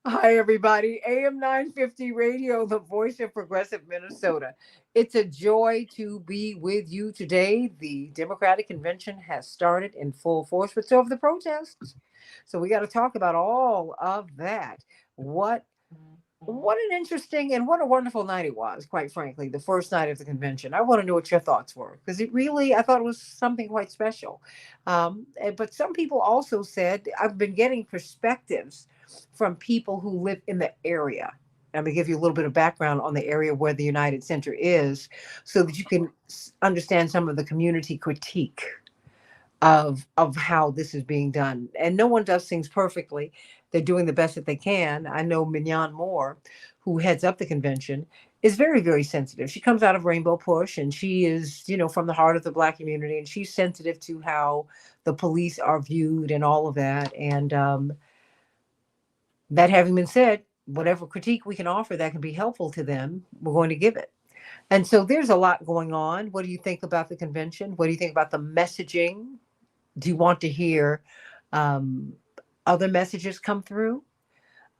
Hi, everybody. AM 950 Radio, the voice of progressive Minnesota. It's a joy to be with you today. The Democratic Convention has started in full force, but so have the protests. So we got to talk about all of that. What what an interesting and what a wonderful night it was, quite frankly, the first night of the convention. I want to know what your thoughts were because I thought it was something quite special. But some people also said, I've been getting perspectives from people who live in the area. I'm going to give you a little bit of background on the area where the United Center is so that you can understand some of the community critique of how this is being done. And no one does things perfectly. They're doing the best that they can. I know Mignon Moore, who heads up the convention, is very, very sensitive. She comes out of Rainbow Push and she is, from the heart of the Black community, and she's sensitive to how the police are viewed and all of that. And that having been said, whatever critique we can offer that can be helpful to them, we're going to give it. And so there's a lot going on. What do you think about the convention? What do you think about the messaging? Do you want to hear um, other messages come through?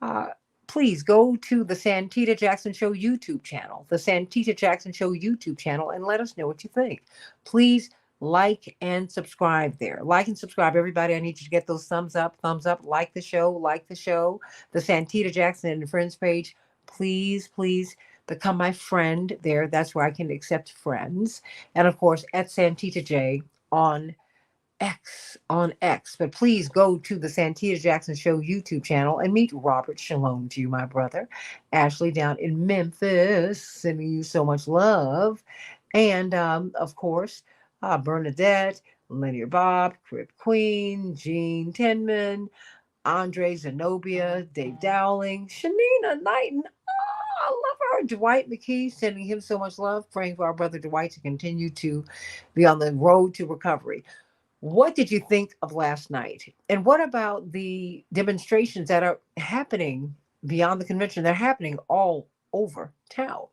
Uh, Please go to the Santita Jackson Show YouTube channel, the Santita Jackson Show YouTube channel, and let us know what you think. Please like and subscribe there. Like and subscribe, everybody. I need you to get those thumbs up, thumbs up. Like the show, like the show. The Santita Jackson and Friends page. Please, please become my friend there. That's where I can accept friends. And of course, at Santita J on X. But please go to the Santita Jackson Show YouTube channel and meet Robert. Shalom to you, my brother. Ashley down in Memphis, sending you so much love. And of course, Bernadette, Linear Bob, Crip Queen, Jean Tinman, Andre Zenobia, Dave Dowling, Shanina Knighton. I love her. Dwight McKee, sending him so much love, praying for our brother Dwight to continue to be on the road to recovery. What did you think of last night? And what about the demonstrations that are happening beyond the convention? They're happening all over town,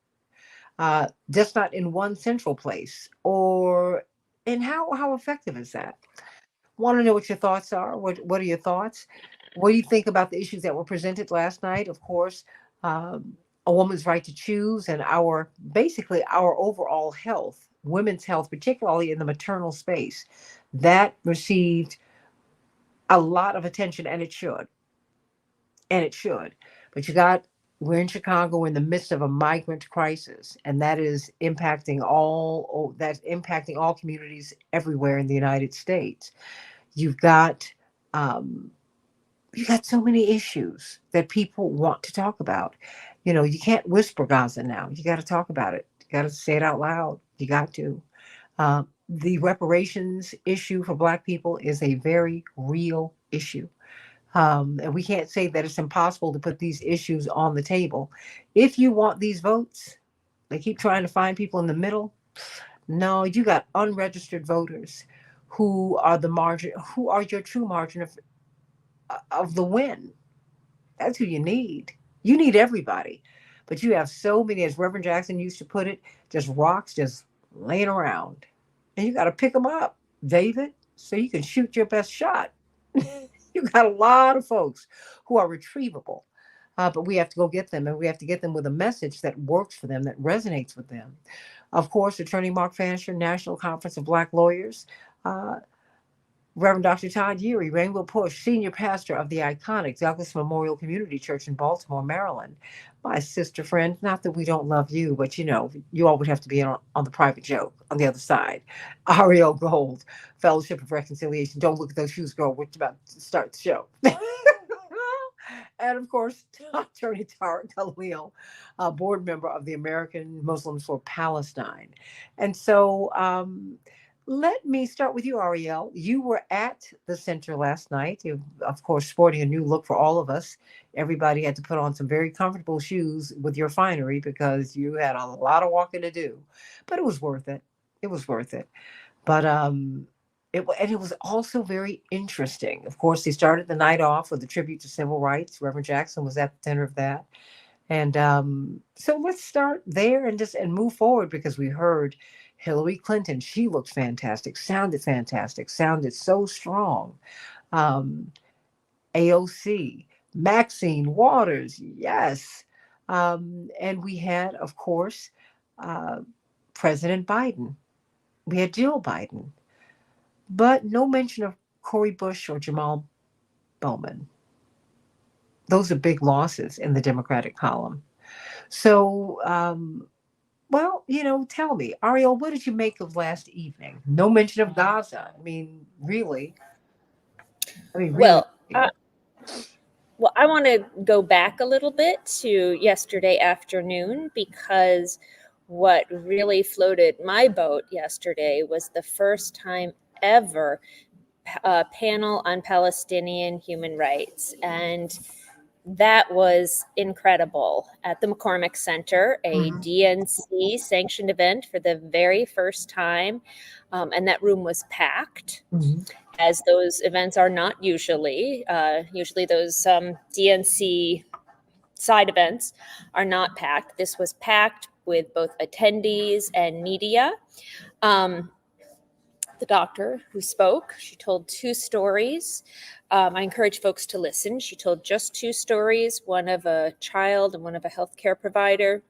just not in one central place. And how effective is that? Want to know what your thoughts are? What are your thoughts? What do you think about the issues that were presented last night? Of course, a woman's right to choose and our basically our overall health, women's health, particularly in the maternal space, that received a lot of attention, and it should, and it should. But we're in Chicago, we're in the midst of a migrant crisis, and that's impacting all communities everywhere in the United States. You've got um, you got so many issues that people want to talk about. You can't whisper Gaza now. You got to talk about it. You got to say it out loud. You got to. The reparations issue for Black people is a very real issue. And we can't say that it's impossible to put these issues on the table. If you want these votes, they keep trying to find people in the middle. No, you got unregistered voters who are your true margin of the win. That's who you need. You need everybody. But you have so many, as Reverend Jackson used to put it, just rocks just laying around. And you got to pick them up, David, so you can shoot your best shot. You got a lot of folks who are retrievable. But we have to go get them, and we have to get them with a message that works for them, that resonates with them. Of course, Attorney Mark Fansher, National Conference of Black Lawyers, uh, Reverend Dr. Todd Yeary, Rainbow Push, senior pastor of the iconic Douglas Memorial Community Church in Baltimore, Maryland. My sister friend, not that we don't love you, but you always have to be on the private joke on the other side. Ariel Gold, Fellowship of Reconciliation. Don't look at those shoes, girl. We're about to start the show. And of course, Attorney Tariq Khalil, a board member of the American Muslims for Palestine. And so, let me start with you, Ariel. You were at the center last night, of course, sporting a new look for all of us. Everybody had to put on some very comfortable shoes with your finery because you had a lot of walking to do, but it was worth it. It was worth it. But it was also very interesting. Of course, they started the night off with a tribute to civil rights. Reverend Jackson was at the center of that. And so let's start there and move forward because we heard Hillary Clinton. She looked fantastic, sounded so strong. Um, AOC. Maxine Waters, yes. And we had, of course, uh, President Biden. We had Jill Biden, but no mention of Cori Bush or Jamal Bowman. Those are big losses in the Democratic column. So, well, tell me, Ariel, what did you make of last evening? No mention of Gaza. I mean, really? I mean, really? Well, I want to go back a little bit to yesterday afternoon because what really floated my boat yesterday was the first time ever panel on Palestinian human rights. And that was incredible at the McCormick Center, a Mhm. DNC sanctioned event for the very first time. And that room was packed, Mhm. as those events are not usually. Usually, those DNC side events are not packed. This was packed with both attendees and media. Um, the doctor who spoke, she told two stories. I encourage folks to listen. She told just two stories, one of a child and one of a healthcare provider,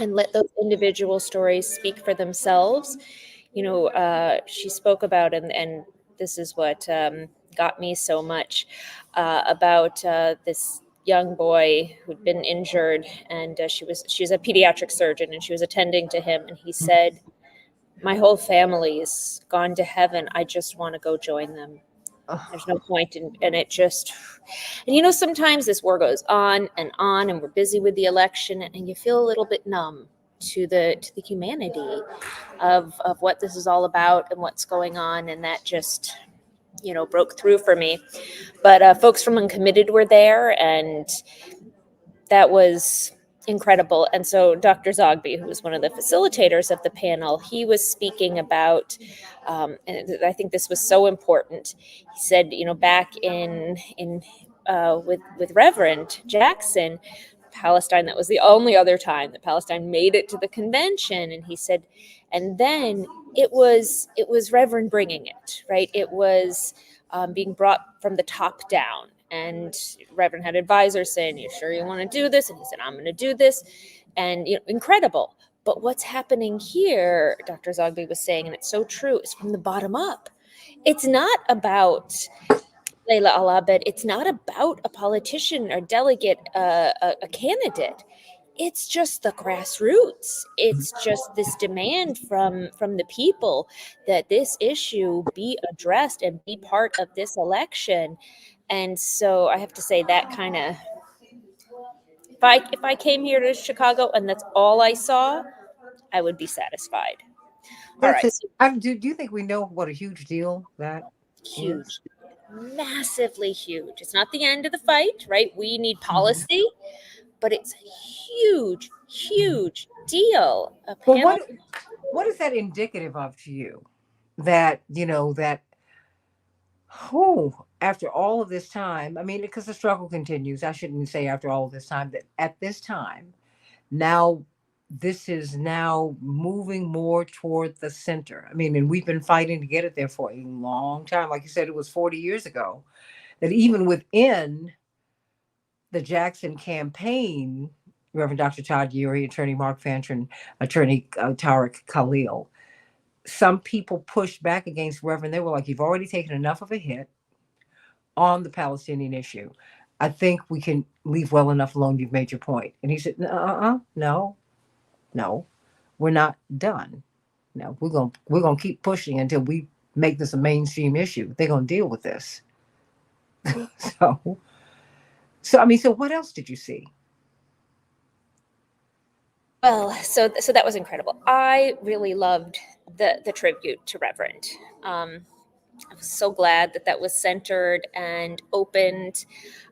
and let those individual stories speak for themselves. She spoke about, and this is what got me so much, about this young boy who'd been injured, and she's a pediatric surgeon, and she was attending to him, and he said, "My whole family's gone to heaven. I just want to go join them. There's no point in," and it just, and sometimes this war goes on, and we're busy with the election, and you feel a little bit numb to the humanity of what this is all about and what's going on, and that just broke through for me. But folks from Uncommitted were there, and that was incredible. And so Dr. Zogby, who was one of the facilitators of the panel, he was speaking about, and I think this was so important. He said, back with Reverend Jackson, Palestine, that was the only other time that Palestine made it to the convention. And he said, and then it was Reverend bringing it, right? It was being brought from the top down. And Reverend had advisors saying, "You sure you want to do this?" And he said, "I'm going to do this." And incredible. But what's happening here, Dr. Zogby was saying, and it's so true, is from the bottom up. It's not about Layla Al Abed. It's not about a politician or delegate, a candidate. It's just the grassroots. It's just this demand from the people that this issue be addressed and be part of this election. And so I have to say that kind of, if I came here to Chicago and that's all I saw, I would be satisfied. All That's right, it. so Do you think we know what a huge deal that is? huge, massively huge. It's not the end of the fight, right? We need Mhm. policy, but it's a huge, Mhm. huge deal. A But panel. what is that indicative of to you? That that after all of this time, I mean, because the struggle continues. I shouldn't say after all of this time, that at this time, now this is now moving more toward the center. I mean, and we've been fighting to get it there for a long time. Like you said, it was 40 years ago that even within the Jackson campaign, Reverend Dr. Todd Urey, Attorney Mark Fantrin, Attorney Tariq Khalil, some people pushed back against Reverend. They were like, "You've already taken enough of a hit on the Palestinian issue. I think we can leave well enough alone. You've made your point." And he said, no, no, we're not done. No, we're gonna keep pushing until we make this a mainstream issue. They're gonna deal with this." so, so I mean, so what else did you see? Well, so that was incredible. I really loved the tribute to Reverend. Um, I was so glad that that was centered and opened,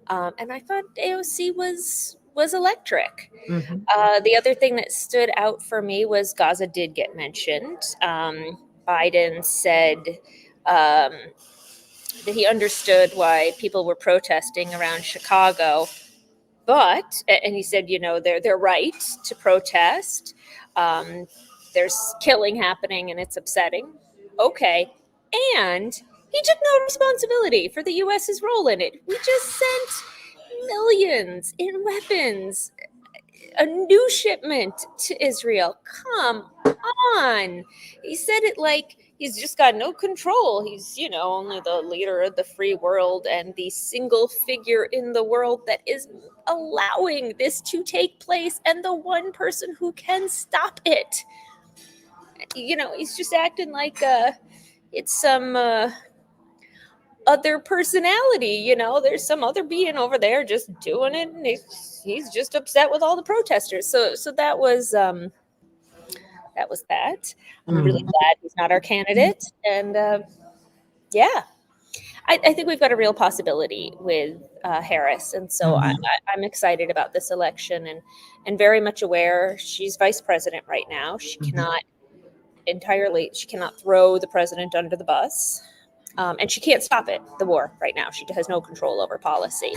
and I thought AOC was electric. Mm-hmm. The other thing that stood out for me was Gaza did get mentioned. Biden said um, that he understood why people were protesting around Chicago, but and he said, they're right to protest. Um, there's killing happening and it's upsetting. Okay, and he took no responsibility for the U.S.'s role in it. We just sent millions in weapons, a new shipment to Israel. Come on. He said it like he's just got no control. He's, only the leader of the free world and the single figure in the world that is allowing this to take place and the one person who can stop it. He's just acting like it's some other personality. There's some other being over there just doing it, and he's just upset with all the protesters. So that was that. I'm really glad he's not our candidate, and yeah, I think we've got a real possibility with Harris, and so I'm excited about this election, and very much aware she's vice president right now. She cannot throw the president under the bus. And she can't stop it, the war right now. She has no control over policy.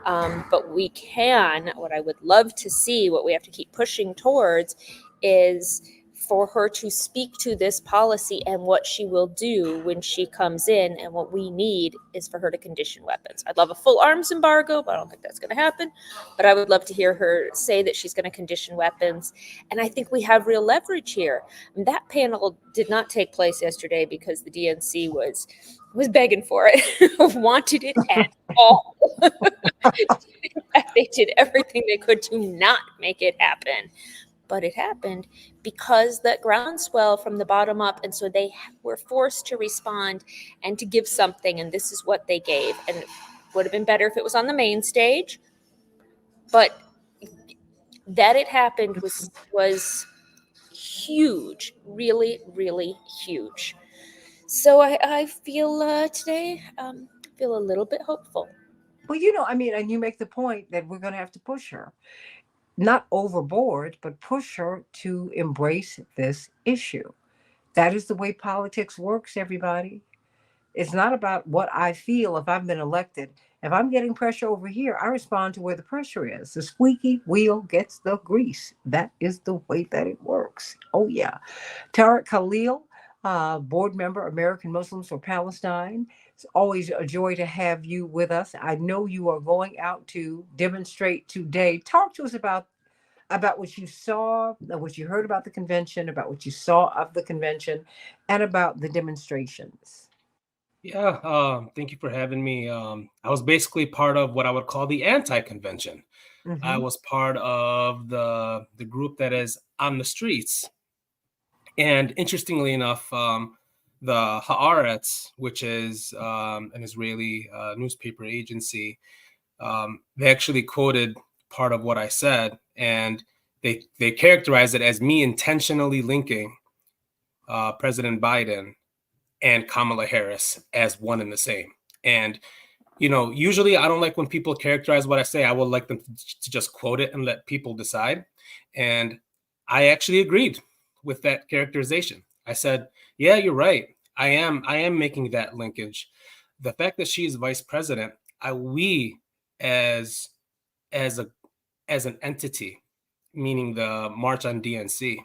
But we can, what I would love to see, what we have to keep pushing towards is for her to speak to this policy and what she will do when she comes in. And what we need is for her to condition weapons. I'd love a full arms embargo, but I don't think that's going to happen. But I would love to hear her say that she's going to condition weapons. And I think we have real leverage here. And that panel did not take place yesterday because the DNC was begging for it, wanted it at all. They did everything they could to not make it happen. But it happened because that groundswell from the bottom up. And so they were forced to respond and to give something. And this is what they gave. And it would have been better if it was on the main stage. But that it happened was huge, really, really huge. So I feel today, feel a little bit hopeful. Well, and you make the point that we're going to have to push her. Not overboard, but push her to embrace this issue. That is the way politics works, everybody. It's not about what I feel if I've been elected. If I'm getting pressure over here, I respond to where the pressure is. The squeaky wheel gets the grease. That is the way that it works. Oh, yeah. Tariq Khalil, board member, American Muslims for Palestine. It's always a joy to have you with us. I know you are going out to demonstrate today. Talk to us about what you saw, what you heard about the convention, about what you saw of the convention, and about the demonstrations. Yeah, thank you for having me. I was basically part of what I would call the anti-convention. I was part of the group that is on the streets. And interestingly enough, the Haaretz, which is an Israeli newspaper agency, they actually quoted part of what I said, and they characterized it as me intentionally linking President Biden and Kamala Harris as one and the same. And, usually I don't like when people characterize what I say. I would like them to just quote it and let people decide. And I actually agreed with that characterization. I said, yeah, you're right. I am making that linkage. The fact that she's vice president, we as an entity, meaning the March on DNC,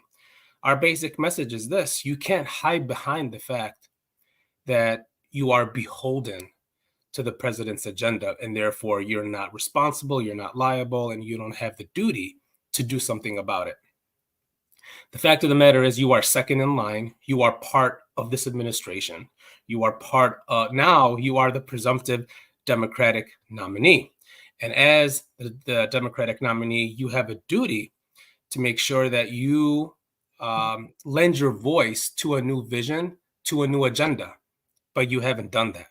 our basic message is this: you can't hide behind the fact that you are beholden to the president's agenda, and therefore you're not responsible, you're not liable, and you don't have the duty to do something about it. The fact of the matter is you are second in line. You are part of this administration. You are now you are the presumptive Democratic nominee. And as the Democratic nominee, you have a duty to make sure that you lend your voice to a new vision, to a new agenda. But you haven't done that.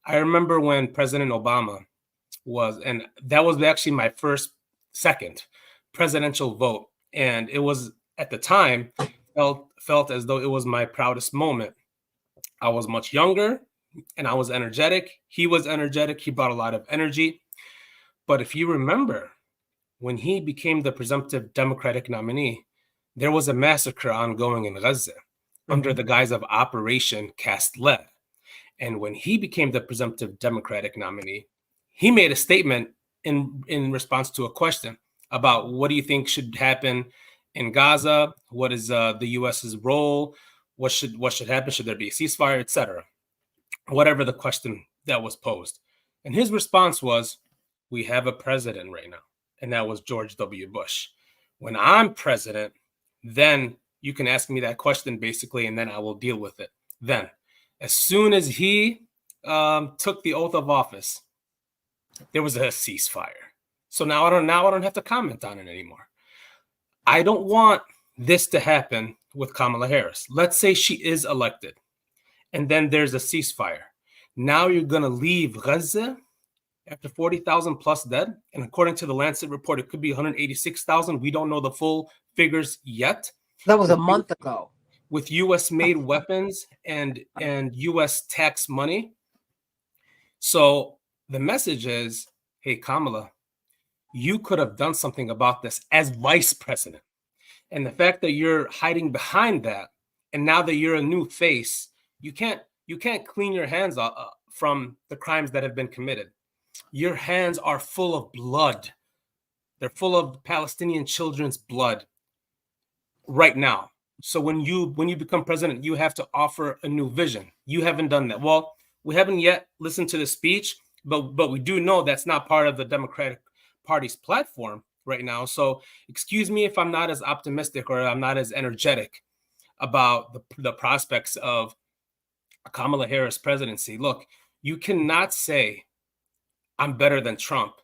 I remember when President Obama and that was actually my second presidential vote. And it was, at the time, felt as though it was my proudest moment. I was much younger and I was energetic. He was energetic. He brought a lot of energy. But if you remember, when he became the presumptive Democratic nominee, there was a massacre ongoing in Gaza under the guise of Operation Cast Lead. And when he became the presumptive Democratic nominee, he made a statement in response to a question about what do you think should happen in Gaza? What is the U.S.'s role? What should happen? Should there be a ceasefire, etc.? Whatever the question that was posed. And his response was, we have a president right now, and that was George W. Bush. When I'm president, then you can ask me that question basically, and then I will deal with it. Then, as soon as he took the oath of office, there was a ceasefire. So now I don't have to comment on it anymore. I don't want this to happen with Kamala Harris. Let's say she is elected, and then there's a ceasefire. Now you're going to leave Gaza after 40,000 plus dead. And according to the Lancet report, it could be 186,000. We don't know the full figures yet. That was a month ago. With U.S. made weapons and U.S. tax money. So the message is, hey, Kamala, you could have done something about this as vice president. And the fact that you're hiding behind that, and now that you're a new face, you can't clean your hands from the crimes that have been committed. Your hands are full of blood. They're full of Palestinian children's blood right now. So when you become president, you have to offer a new vision. You haven't done that. Well, we haven't yet listened to the speech, but we do know that's not part of the Democratic Party's platform right now. So excuse me if I'm not as optimistic or I'm not as energetic about the prospects of a Kamala Harris presidency. Look, you cannot say I'm better than Trump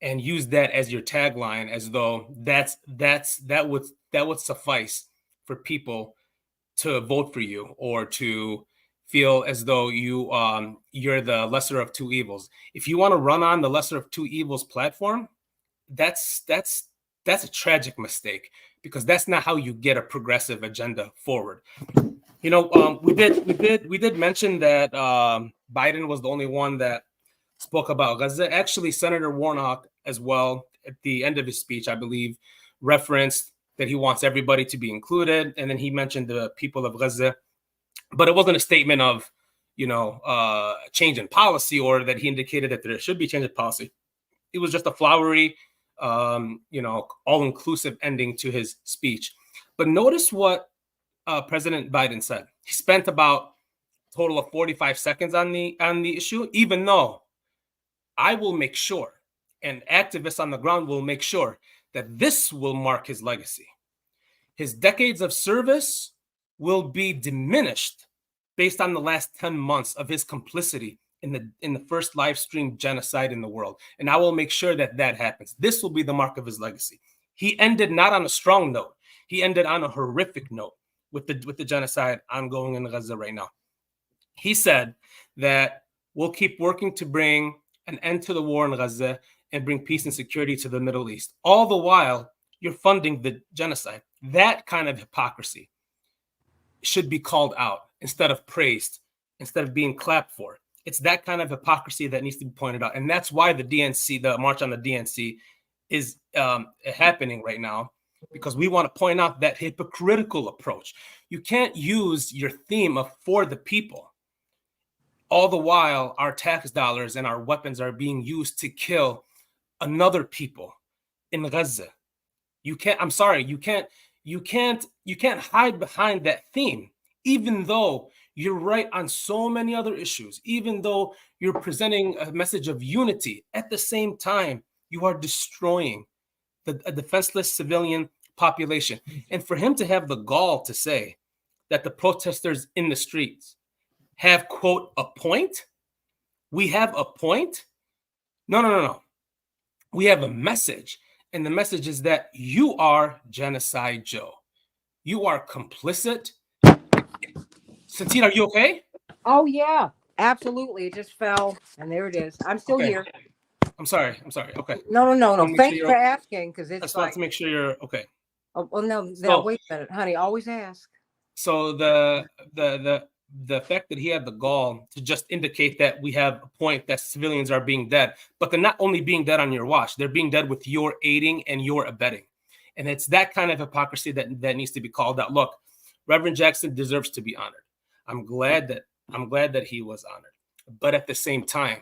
and use that as your tagline as though that would suffice for people to vote for you or to feel as though you're the lesser of two evils. If you want to run on the lesser of two evils platform, that's a tragic mistake, because that's not how you get a progressive agenda forward. You know, we did mention that Biden was the only one that spoke about Gaza. Actually, Senator Warnock as well, at the end of his speech, I believe, referenced that he wants everybody to be included, and then he mentioned the people of Gaza. But it wasn't a statement of, change in policy, or that he indicated that there should be change in policy. It was just a flowery, all-inclusive ending to his speech. But notice what President Biden said. He spent about a total of 45 seconds on the issue, even though I will make sure, and activists on the ground will make sure, that this will mark his legacy. His decades of service will be diminished based on the last 10 months of his complicity in the first live stream genocide in the world. And I will make sure that that happens. This will be the mark of his legacy. He ended not on a strong note. He ended on a horrific note with the genocide ongoing in Gaza right now. He said that we'll keep working to bring an end to the war in Gaza and bring peace and security to the Middle East. All the while, you're funding the genocide. That kind of hypocrisy should be called out instead of praised, instead of being clapped for. It's that kind of hypocrisy that needs to be pointed out. And that's why the March on the DNC is happening right now, because we want to point out that hypocritical approach. You can't use your theme of for the people, all the while our tax dollars and our weapons are being used to kill another people in Gaza. You can't hide behind that theme, even though you're right on so many other issues, even though you're presenting a message of unity. At the same time, you are destroying a defenseless civilian population. And for him to have the gall to say that the protesters in the streets have, quote, a point. We have a point. No. We have a message. And the message is that you are Genocide Joe. You are complicit. Santita, are you okay? Oh, yeah, absolutely. It just fell, and there it is. I'm still here. I'm sorry. Okay. No. Thanks for asking, because it's I just want to make sure you're okay. Oh, well, no, wait a minute, honey. Always ask. So the fact that he had the gall to just indicate that we have a point that civilians are being dead, but they're not only being dead on your watch, they're being dead with your aiding and your abetting. And it's that kind of hypocrisy that needs to be called out. Look, Reverend Jackson deserves to be honored. I'm glad that he was honored. But at the same time,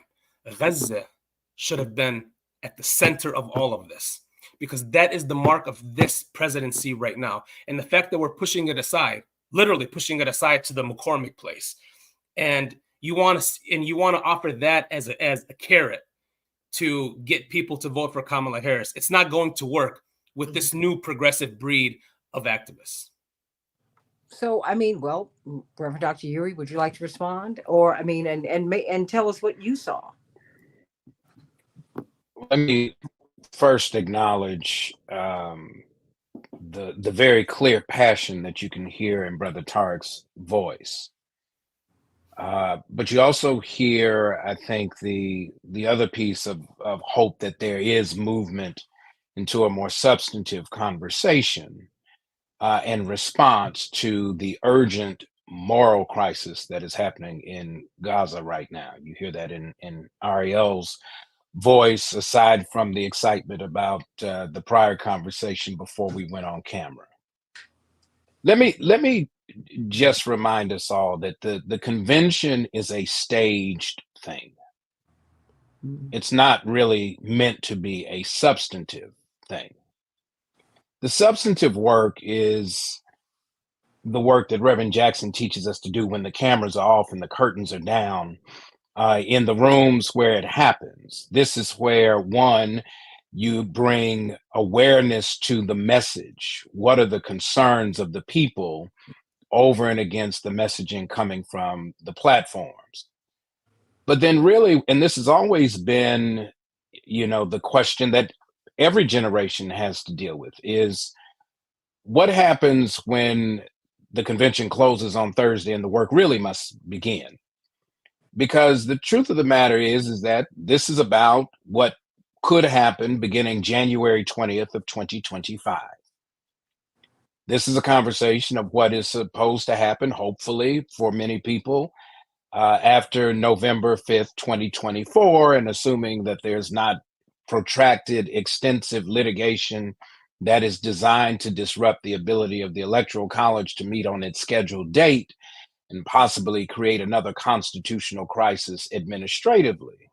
Gaza should have been at the center of all of this, because that is the mark of this presidency right now. And the fact that we're pushing it aside, literally pushing it aside to the McCormick place, and you want to offer that as a carrot to get people to vote for Kamala Harris. It's not going to work with this new progressive breed of activists. So, I mean, well, Reverend Dr. Uri, would you like to respond? Or, I mean, and tell us what you saw. Let me first acknowledge the very clear passion that you can hear in Brother Tarek's voice. But you also hear, I think, the other piece of hope that there is movement into a more substantive conversation in response to the urgent moral crisis that is happening in Gaza right now. You hear that in Ariel's voice, aside from the excitement about the prior conversation before we went on camera. Let me just remind us all that the convention is a staged thing. It's not really meant to be a substantive thing. The substantive work is the work that Reverend Jackson teaches us to do when the cameras are off and the curtains are down, in the rooms where it happens. This is where, one, you bring awareness to the message. What are the concerns of the people over and against the messaging coming from the platforms? But then really, and this has always been, the question that every generation has to deal with is, what happens when the convention closes on Thursday and the work really must begin? Because the truth of the matter is that this is about what could happen beginning January 20th of 2025. This is a conversation of what is supposed to happen, hopefully, for many people, after November 5th, 2024, and assuming that there's not protracted, extensive litigation that is designed to disrupt the ability of the Electoral College to meet on its scheduled date and possibly create another constitutional crisis administratively.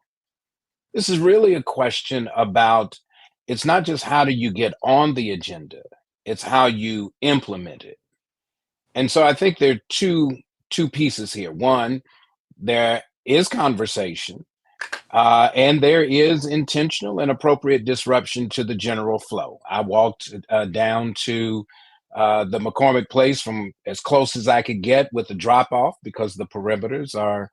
This is really a question about, it's not just how do you get on the agenda, it's how you implement it. And so I think there are two pieces here. One, there is conversation, and there is intentional and appropriate disruption to the general flow. I walked down to the McCormick Place from as close as I could get with the drop off because the perimeters are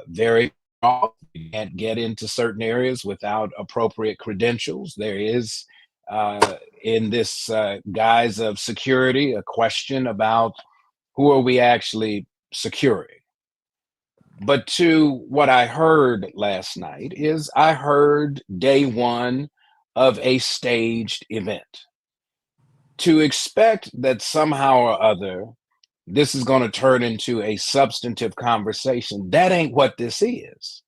very off. You can't get into certain areas without appropriate credentials. There is, in this guise of security, a question about who are we actually securing. But to what I heard last night is I heard day one of a staged event. To expect that somehow or other this is going to turn into a substantive conversation, that ain't what this is.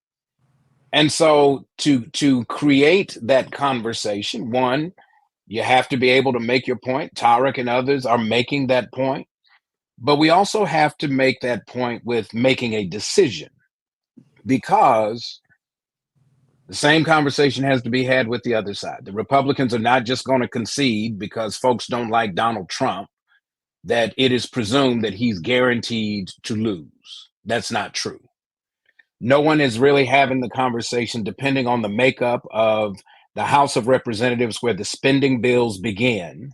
And so to create that conversation, one, you have to be able to make your point. Tarek and others are making that point. But we also have to make that point with making a decision, because the same conversation has to be had with the other side. The Republicans are not just going to concede because folks don't like Donald Trump that it is presumed that he's guaranteed to lose. That's not true. No one is really having the conversation depending on the makeup of the House of Representatives where the spending bills begin,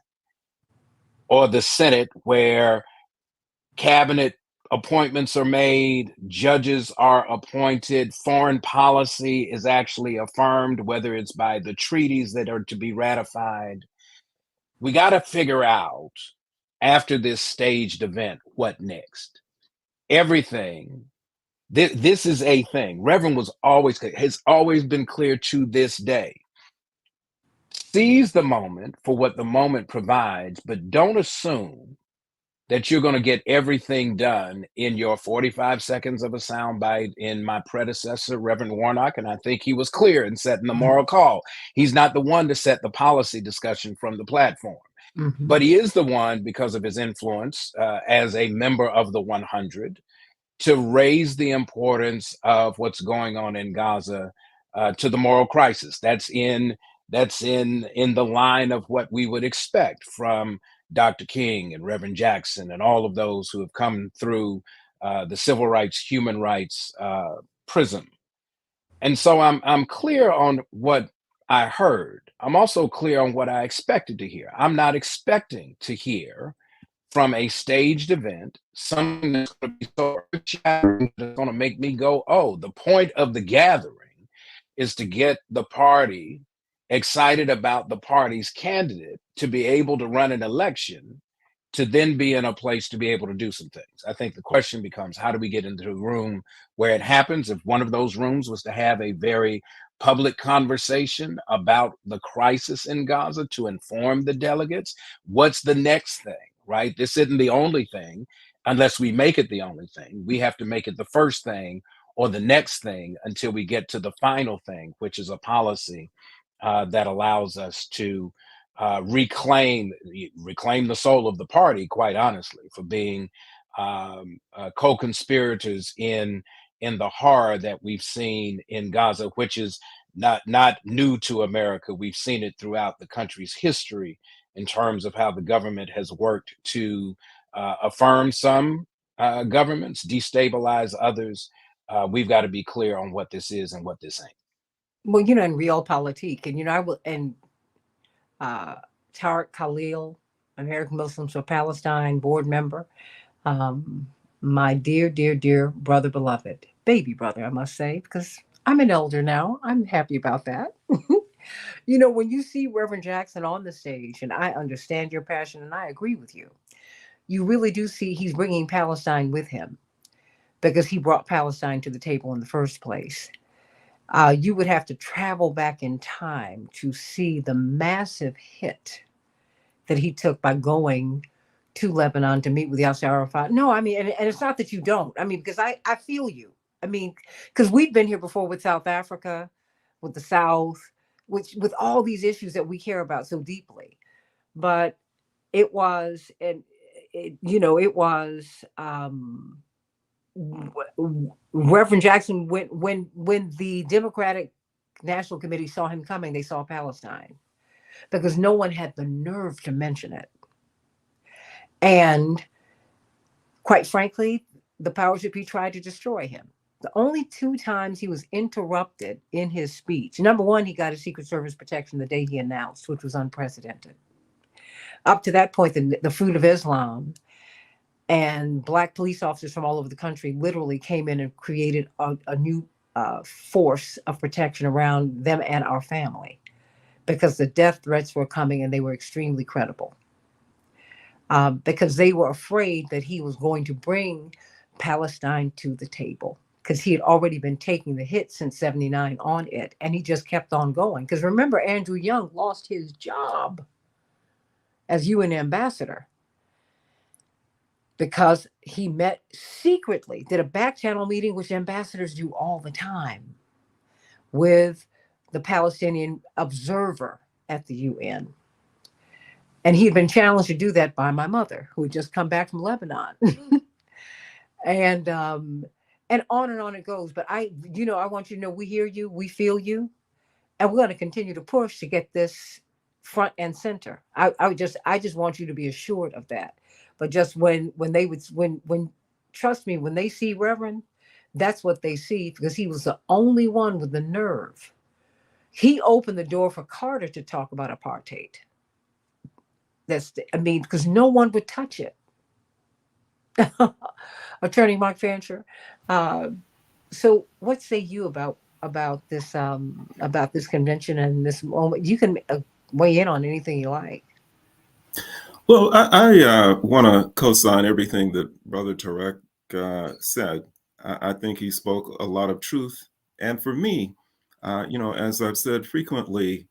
or the Senate where cabinet appointments are made, judges are appointed, foreign policy is actually affirmed, whether it's by the treaties that are to be ratified. We got to figure out, after this staged event, what next? Everything. This is a thing. Reverend has always been clear to this day. Seize the moment for what the moment provides, but don't assume that you're going to get everything done in your 45 seconds of a soundbite. In my predecessor, Reverend Warnock, and I think he was clear in setting the moral call. He's not the one to set the policy discussion from the platform, but he is the one, because of his influence as a member of the 100, to raise the importance of what's going on in Gaza to the moral crisis. That's in the line of what we would expect from Dr. King and Reverend Jackson and all of those who have come through the civil rights, human rights prism. And so I'm clear on what I heard. I'm also clear on what I expected to hear. I'm not expecting to hear from a staged event something that's going to be so earth-shattering that's going to make me go, oh, the point of the gathering is to get the party excited about the party's candidate to be able to run an election to then be in a place to be able to do some things. I think the question becomes, how do we get into a room where it happens? If one of those rooms was to have a very public conversation about the crisis in Gaza to inform the delegates, what's the next thing, right? This isn't the only thing unless we make it the only thing. We have to make it the first thing or the next thing until we get to the final thing, which is a policy that allows us to reclaim the soul of the party, quite honestly, for being co-conspirators in the horror that we've seen in Gaza, which is not new to America. We've seen it throughout the country's history in terms of how the government has worked to affirm some governments, destabilize others. We've got to be clear on what this is and what this ain't. Well, in realpolitik, and I will, and uh, Tariq Khalil, American Muslims for Palestine board member, um, my dear, dear, dear brother, beloved, baby brother, I must say, because I'm an elder now. I'm happy about that. When you see Reverend Jackson on the stage, and I understand your passion and I agree with you, you really do see he's bringing Palestine with him because he brought Palestine to the table in the first place. You would have to travel back in time to see the massive hit that he took by going to Lebanon to meet with Yasser Arafat. No, I mean, and it's not that you don't. I mean, because I feel you. I mean, because we've been here before with South Africa, with the South, with all these issues that we care about so deeply. But it was, and it was. Reverend Jackson, when the Democratic National Committee saw him coming, they saw Palestine because no one had the nerve to mention it. And quite frankly, the powers that be tried to destroy him. The only two times he was interrupted in his speech, number one, he got a Secret Service protection the day he announced, which was unprecedented. Up to that point, the Fruit of Islam and Black police officers from all over the country literally came in and created a new force of protection around them and our family because the death threats were coming and they were extremely credible. Because they were afraid that he was going to bring Palestine to the table because he had already been taking the hit since 79 on it. And he just kept on going. Because remember, Andrew Young lost his job as UN ambassador because he met secretly, did a back channel meeting, which ambassadors do all the time, with the Palestinian observer at the UN. And he had been challenged to do that by my mother, who had just come back from Lebanon. and on it goes. But I want you to know we hear you, we feel you, and we're going to continue to push to get this front and center. I just want you to be assured of that. But just when trust me, when they see Reverend, that's what they see because he was the only one with the nerve. He opened the door for Carter to talk about apartheid. Because no one would touch it. Attorney Mark Fancher. So what say you about this convention and this moment? You can weigh in on anything you like. Well, I want to co-sign everything that Brother Tarek said. I think he spoke a lot of truth. And for me, as I've said frequently,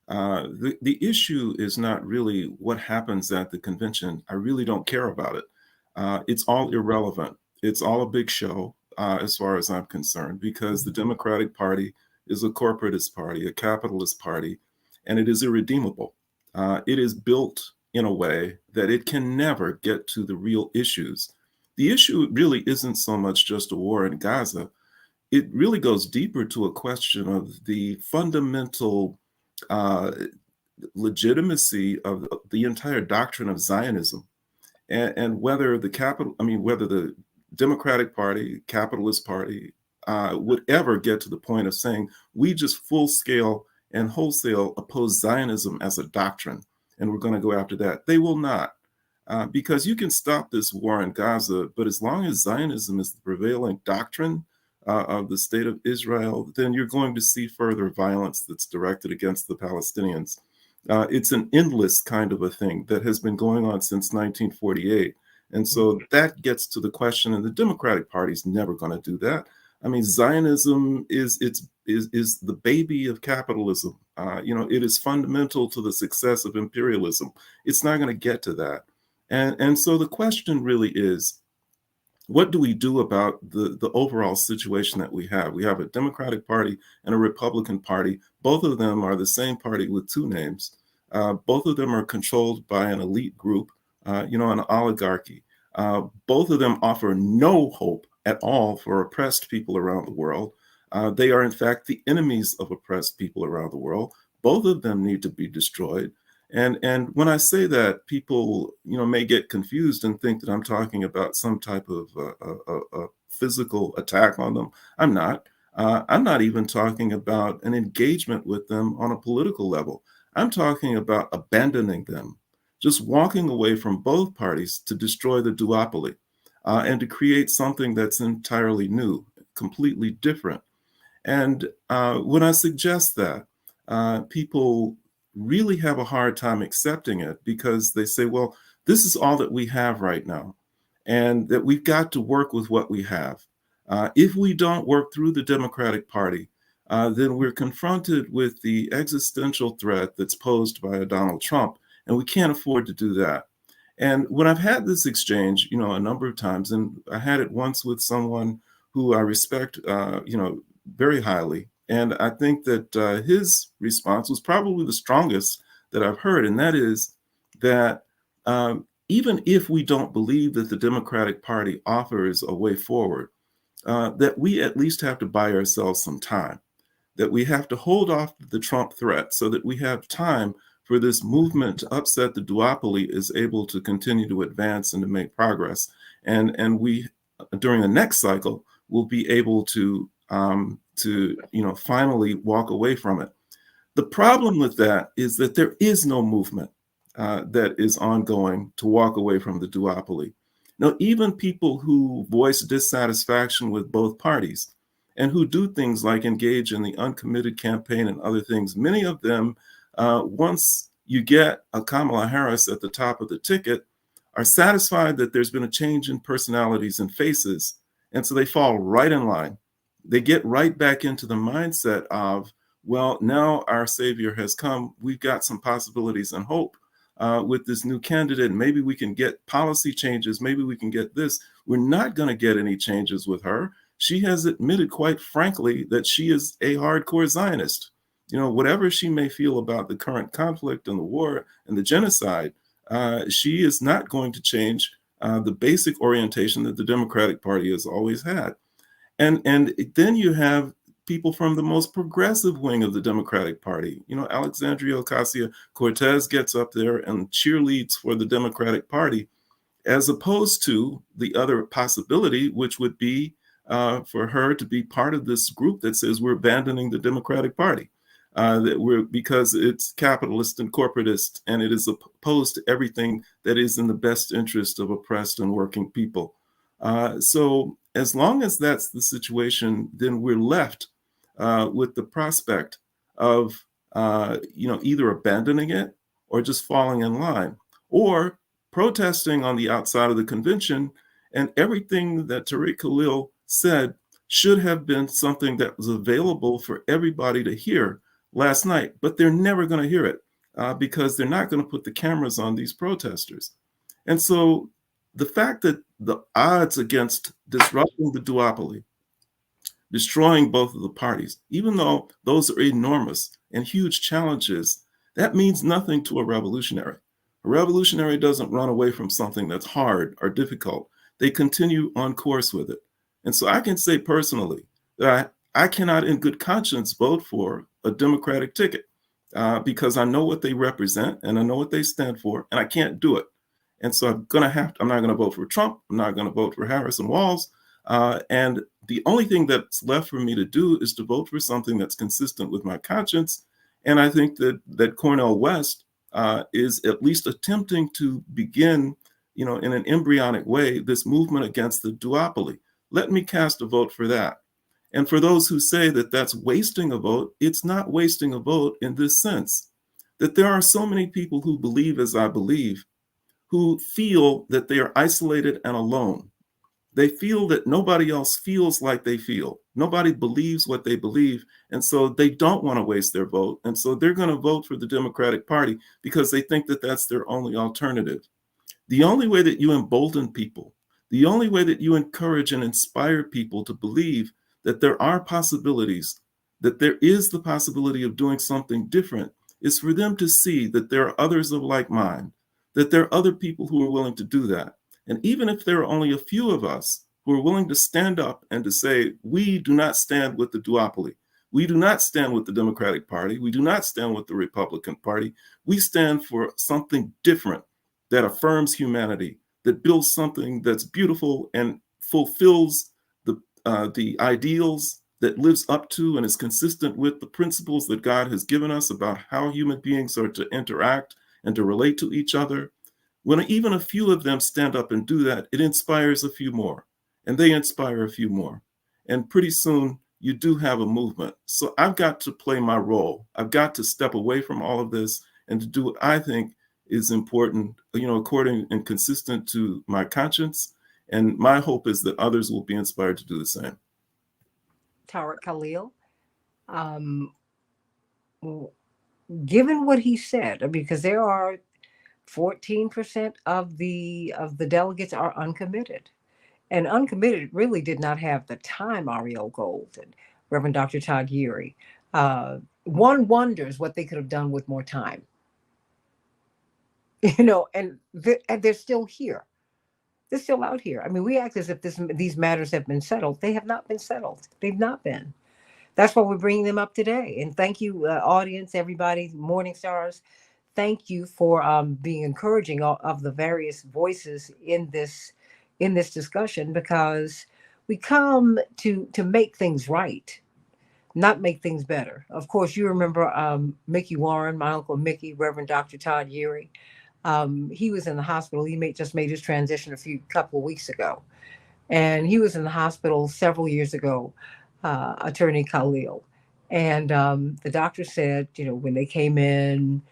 the issue is not really what happens at the convention. I really don't care about it. It's all irrelevant. It's all a big show as far as I'm concerned, because the Democratic Party is a corporatist party, a capitalist party, and it is irredeemable. It is built in a way that it can never get to the real issues. The issue really isn't so much just a war in Gaza. It really goes deeper to a question of the fundamental legitimacy of the entire doctrine of Zionism, and whether the Democratic Party, capitalist party, would ever get to the point of saying we just full scale and wholesale oppose Zionism as a doctrine, and we're going to go after that. They will not. Because you can stop this war in Gaza, but as long as Zionism is the prevailing doctrine of the state of Israel, then you're going to see further violence that's directed against the Palestinians. It's an endless kind of a thing that has been going on since 1948. And so that gets to the question, and the Democratic Party is never going to do that. I mean, Zionism is the baby of capitalism. It is fundamental to the success of imperialism. It's not going to get to that. And so the question really is, what do we do about the overall situation that we have? We have a Democratic Party and a Republican Party. Both of them are the same party with two names. Both of them are controlled by an elite group, an oligarchy. Both of them offer no hope at all for oppressed people around the world. They are, in fact, the enemies of oppressed people around the world. Both of them need to be destroyed. And when I say that, people, may get confused and think that I'm talking about some type of physical attack on them. I'm not. I'm not even talking about an engagement with them on a political level. I'm talking about abandoning them, just walking away from both parties to destroy the duopoly and to create something that's entirely new, completely different. And when I suggest that, people really have a hard time accepting it because they say, well, this is all that we have right now, and that we've got to work with what we have. If we don't work through the Democratic Party, then we're confronted with the existential threat that's posed by a Donald Trump, and we can't afford to do that. And when I've had this exchange, a number of times, and I had it once with someone who I respect, very highly. And I think that his response was probably the strongest that I've heard. And that is that even if we don't believe that the Democratic Party offers a way forward, that we at least have to buy ourselves some time, that we have to hold off the Trump threat so that we have time for this movement to upset the duopoly is able to continue to advance and to make progress. And we, during the next cycle, will be able to finally walk away from it. The problem with that is that there is no movement that is ongoing to walk away from the duopoly. Now, even people who voice dissatisfaction with both parties and who do things like engage in the uncommitted campaign and other things, many of them, once you get a Kamala Harris at the top of the ticket, are satisfied that there's been a change in personalities and faces, and so they fall right in line. They get right back into the mindset of, well, now our savior has come. We've got some possibilities and hope with this new candidate. Maybe we can get policy changes. Maybe we can get this. We're not going to get any changes with her. She has admitted, quite frankly, that she is a hardcore Zionist. Whatever she may feel about the current conflict and the war and the genocide, she is not going to change the basic orientation that the Democratic Party has always had. And then you have people from the most progressive wing of the Democratic Party. Alexandria Ocasio-Cortez gets up there and cheerleads for the Democratic Party, as opposed to the other possibility, which would be for her to be part of this group that says we're abandoning the Democratic Party, because it's capitalist and corporatist, and it is opposed to everything that is in the best interest of oppressed and working people. So as long as that's the situation, then we're left with the prospect of either abandoning it or just falling in line, or protesting on the outside of the convention. And everything that Tariq Khalil said should have been something that was available for everybody to hear last night, but they're never going to hear it because they're not going to put the cameras on these protesters. And so the fact that the odds against disrupting the duopoly, destroying both of the parties, even though those are enormous and huge challenges, that means nothing to a revolutionary. A revolutionary doesn't run away from something that's hard or difficult. They continue on course with it. And so I can say personally that I cannot in good conscience vote for a Democratic ticket because I know what they represent and I know what they stand for, and I can't do it. And so I'm not going to vote for Trump. I'm not going to vote for Harris and Walz. And the only thing that's left for me to do is to vote for something that's consistent with my conscience. And I think that Cornel West is at least attempting to begin, in an embryonic way, this movement against the duopoly. Let me cast a vote for that. And for those who say that that's wasting a vote, it's not wasting a vote in this sense, that there are so many people who believe as I believe, who feel that they are isolated and alone. They feel that nobody else feels like they feel. Nobody believes what they believe. And so they don't want to waste their vote. And so they're going to vote for the Democratic Party because they think that that's their only alternative. The only way that you embolden people, the only way that you encourage and inspire people to believe that there are possibilities, that there is the possibility of doing something different, is for them to see that there are others of like mind, that there are other people who are willing to do that. And even if there are only a few of us who are willing to stand up and to say, we do not stand with the duopoly, we do not stand with the Democratic Party, we do not stand with the Republican Party, we stand for something different that affirms humanity, that builds something that's beautiful and fulfills the ideals, that lives up to and is consistent with the principles that God has given us about how human beings are to interact and to relate to each other. When even a few of them stand up and do that, it inspires a few more, and they inspire a few more. And pretty soon you do have a movement. So I've got to play my role. I've got to step away from all of this and to do what I think is important, according and consistent to my conscience. And my hope is that others will be inspired to do the same. Tariq Khalil, given what he said, because there are 14% of the delegates are uncommitted, and uncommitted really did not have the time. Ariel Gold and Reverend Dr. Todd Yeary. One wonders what they could have done with more time. And they're still here. They're still out here. I mean, we act as if these matters have been settled. They have not been settled. They've not been. That's why we're bringing them up today. And thank you, audience, everybody, Morning Stars. Thank you for being encouraging of the various voices in this discussion, because we come to make things right, not make things better. Of course, you remember Mickey Warren, my Uncle Mickey, Reverend Dr. Todd Yeary. He was in the hospital. He just made his transition a couple of weeks ago. And he was in the hospital several years ago, Attorney Khalil. And the doctor said, when they came in,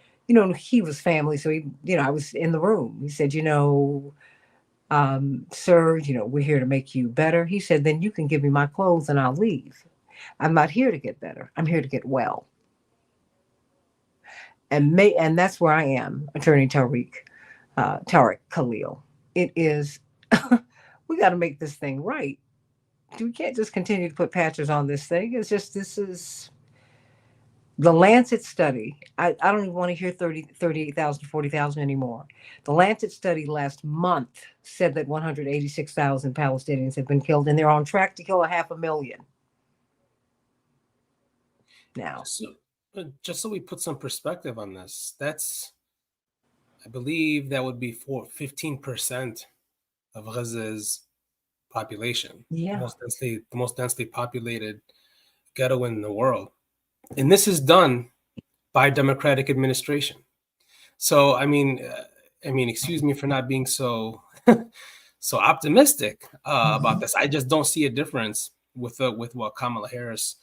he was family. So I was in the room. He said, sir, we're here to make you better. He said, then you can give me my clothes and I'll leave. I'm not here to get better. I'm here to get well. And that's where I am, Attorney Tariq Khalil. It is, we got to make this thing right. We can't just continue to put patches on this thing. It's just, this is the Lancet study. I don't even want to hear 38,000, 40,000 anymore. The Lancet study last month said that 186,000 Palestinians have been killed, and they're on track to kill 500,000 now. Just so we put some perspective on this, I believe that would be 15% of Gaza's population. Yeah. The most densely populated ghetto in the world. And this is done by Democratic administration. So, I mean, excuse me for not being so optimistic about this. I just don't see a difference with what Kamala Harris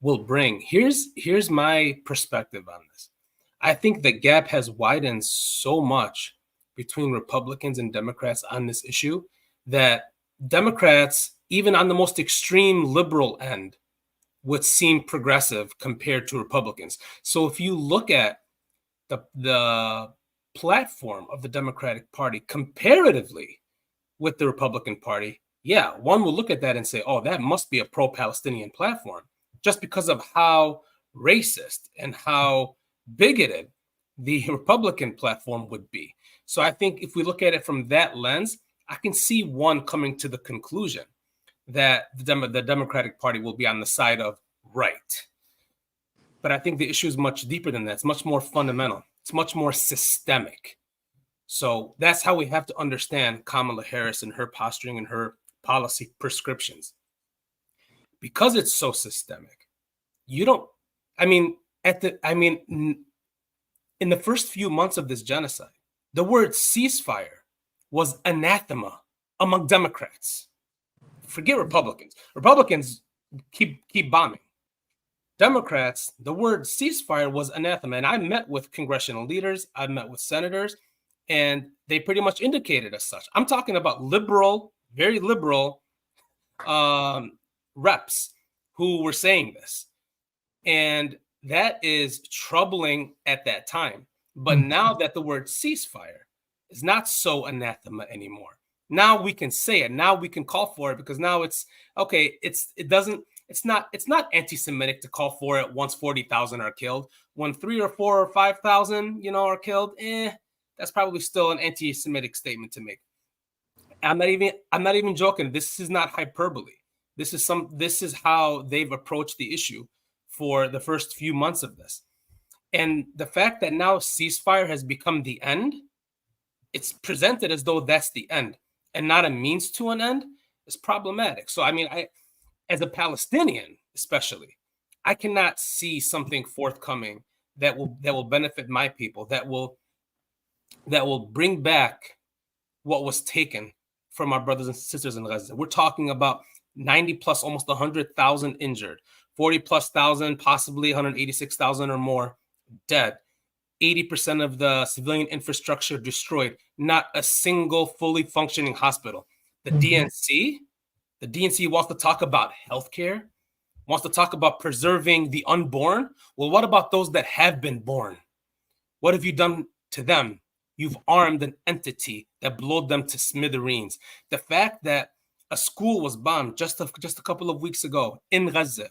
will bring. Here's my perspective on this. I think the gap has widened so much between Republicans and Democrats on this issue that Democrats, even on the most extreme liberal end, would seem progressive compared to Republicans. So if you look at the platform of the Democratic Party comparatively with the Republican Party, yeah, one will look at that and say, oh, that must be a pro-Palestinian platform, just because of how racist and how bigoted the Republican platform would be. So I think if we look at it from that lens, I can see one coming to the conclusion that the Democratic Party will be on the side of right. But I think the issue is much deeper than that. It's much more fundamental. It's much more systemic. So that's how we have to understand Kamala Harris and her posturing and her policy prescriptions. Because it's so systemic, you don't, I mean, in the first few months of this genocide, the word ceasefire was anathema among Democrats. Forget Republicans. Republicans keep bombing. Democrats, the word ceasefire was anathema. And I met with congressional leaders, I met with senators, and they pretty much indicated as such. I'm talking about liberal, very liberal reps who were saying this. And that is troubling at that time. But now that the word ceasefire is not so anathema anymore, now we can say it. Now we can call for it, because now it's okay. It's not anti-Semitic to call for it once 40,000 are killed. When 3 or 4 or 5,000, are killed, that's probably still an anti-Semitic statement to make. I'm not even joking. This is not hyperbole. This is how they've approached the issue for the first few months of this. And the fact that now ceasefire has become the end, it's presented as though that's the end and not a means to an end, is problematic. So, I mean, as a Palestinian, especially, I cannot see something forthcoming that will benefit my people, that will bring back what was taken from our brothers and sisters in Gaza. We're talking about 90 plus, almost 100,000 injured, 40 plus thousand, possibly 186,000 or more dead, 80% of the civilian infrastructure destroyed, not a single fully functioning hospital. The DNC wants to talk about healthcare, wants to talk about preserving the unborn. Well, what about those that have been born? What have you done to them? You've armed an entity that blowed them to smithereens. The fact that a school was bombed just a couple of weeks ago in Gaza,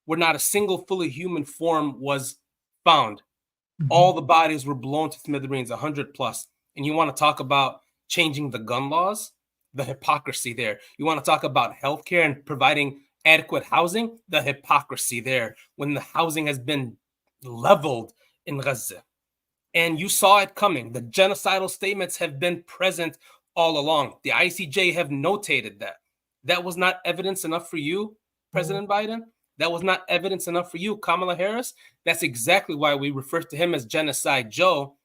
where not a single fully human form was found. All the bodies were blown to smithereens, 100 plus. And you want to talk about changing the gun laws? The hypocrisy there. You want to talk about healthcare and providing adequate housing? The hypocrisy there, when the housing has been leveled in Gaza. And you saw it coming. The genocidal statements have been present all along. The ICJ have notated that. That was not evidence enough for you, President Biden? That was not evidence enough for you, Kamala Harris? That's exactly why we refer to him as Genocide Joe,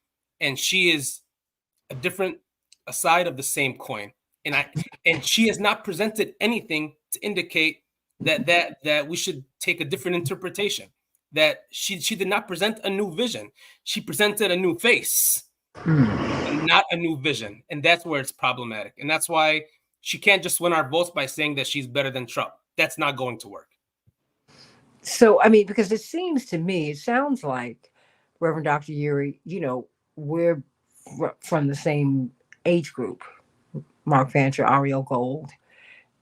and she is a side of the same coin. And she has not presented anything to indicate that we should take a different interpretation. That she did not present a new vision. She presented a new face, and not a new vision. And that's where it's problematic. And that's why she can't just win our votes by saying that she's better than Trump. That's not going to work. So, I mean, because it sounds like, Reverend Dr. Yuri, we're from the same age group, Mark Fancher, Ariel Gold.